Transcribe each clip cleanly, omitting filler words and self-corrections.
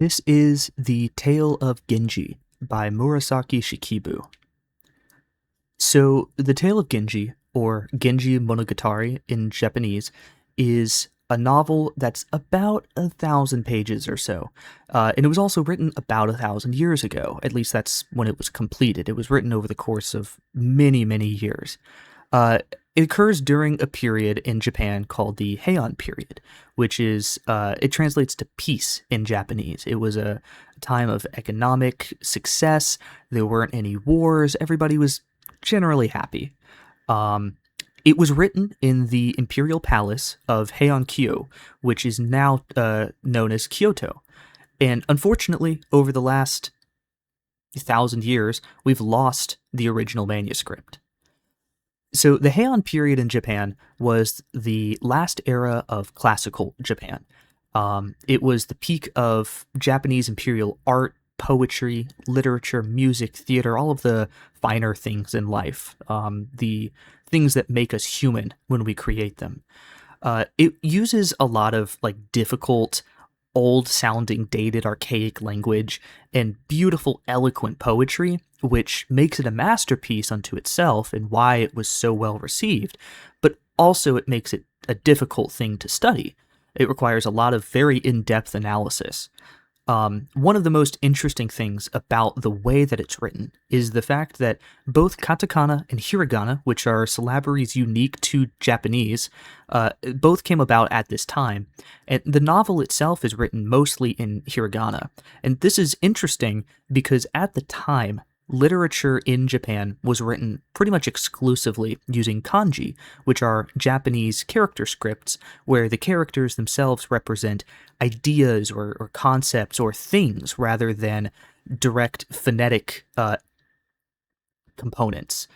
This is The Tale of Genji by Murasaki Shikibu. So, The Tale of Genji, or Genji Monogatari in Japanese, is a novel that's about 1,000 pages or so. And it was also written about 1,000 years ago. At least that's when it was completed. It was written over the course of many, many years. Uh, it occurs during a period in Japan called the Heian period, which is, it translates to peace in Japanese. It was a time of economic success. There weren't any wars. Everybody was generally happy. Um, it was written in the imperial palace of Heian-kyo, which is now known as Kyoto. And unfortunately, over the last 1,000 years, we've lost the original manuscript. So the Heian period in Japan was the last era of classical Japan. It was the peak of Japanese imperial art, poetry, literature, music, theater, all of the finer things in life, the things that make us human when we create them. It uses a lot of difficult, old-sounding, dated, archaic language and beautiful, eloquent poetry, which makes it a masterpiece unto itself and why it was so well received, but also it makes it a difficult thing to study. It requires a lot of very in-depth analysis. One of the most interesting things about the way that it's written is the fact that both katakana and hiragana, which are syllabaries unique to Japanese, both came about at this time. And the novel itself is written mostly in hiragana. And this is interesting because at the time, literature in Japan was written pretty much exclusively using kanji, which are Japanese character scripts where the characters themselves represent ideas or concepts or things rather than direct phonetic components.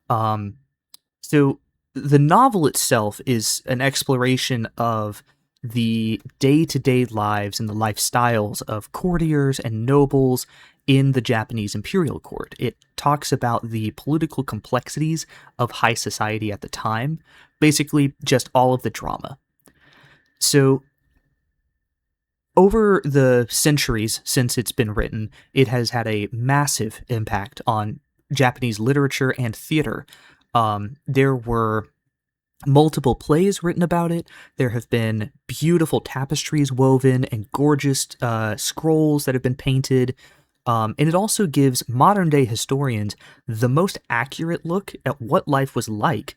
So the novel itself is an exploration of the day-to-day lives and the lifestyles of courtiers and nobles in the Japanese imperial court. It talks about the political complexities of high society at the time, basically just all of the drama. So over the centuries since it's been written, it has had a massive impact on Japanese literature and theater. There were multiple plays written about it. There have been beautiful tapestries woven and gorgeous scrolls that have been painted. And it also gives modern-day historians the most accurate look at what life was like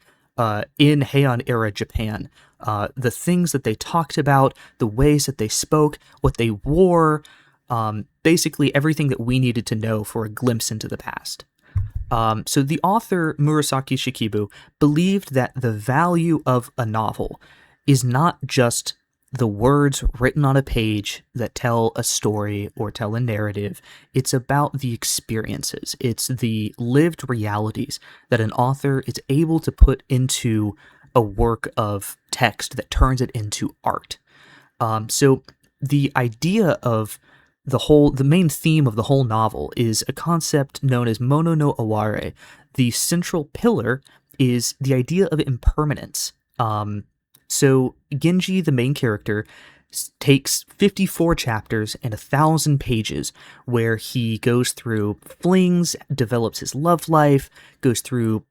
in Heian-era Japan. The things that they talked about, the ways that they spoke, what they wore, basically everything that we needed to know for a glimpse into the past. So the author, Murasaki Shikibu, believed that the value of a novel is not just the words written on a page that tell a story or tell a narrative. It's about the experiences. It's the lived realities that an author is able to put into a work of text that turns it into art. So the idea of the main theme of the whole novel is a concept known as mono no aware. The central pillar is the idea of impermanence. So Genji, the main character, takes 54 chapters and 1,000 pages where he goes through flings, develops his love life, goes through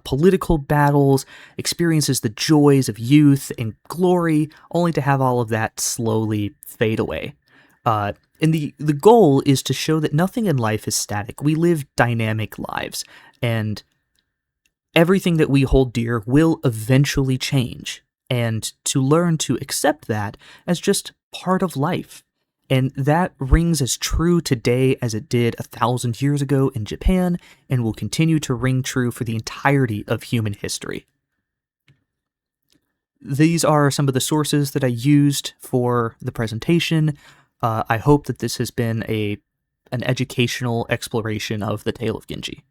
political battles, experiences the joys of youth and glory, only to have all of that slowly fade away. And the goal is to show that nothing in life is static. We live dynamic lives, and everything that we hold dear will eventually change, and to learn to accept that as just part of life. And that rings as true today as it did 1,000 years ago in Japan, and will continue to ring true for the entirety of human history. These are some of the sources that I used for the presentation. I hope that this has been an educational exploration of the Tale of Genji.